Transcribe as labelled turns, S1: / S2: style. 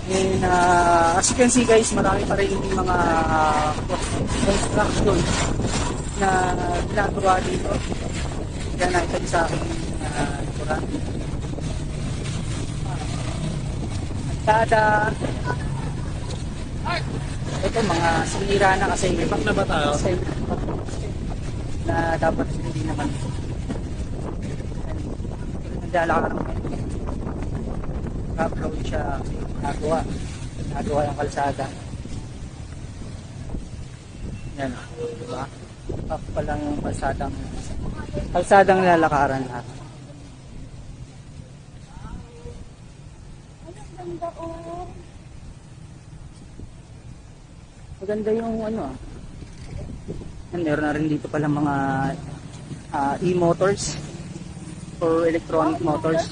S1: And as you can see guys, marami pa rin yung mga construction na ginagawa dito. Yan nakita niyo sa aking likuran. Kada ito mga sinira na kasi
S2: Ipak na ba tayo?
S1: Na dapat hindi naman naglalakad naman upload siya nagawa yung kalsada yan diba up pa lang yung kalsadang lalakaran natin. Maganda yung meron na rin dito pala mga e-motors or electronic motors.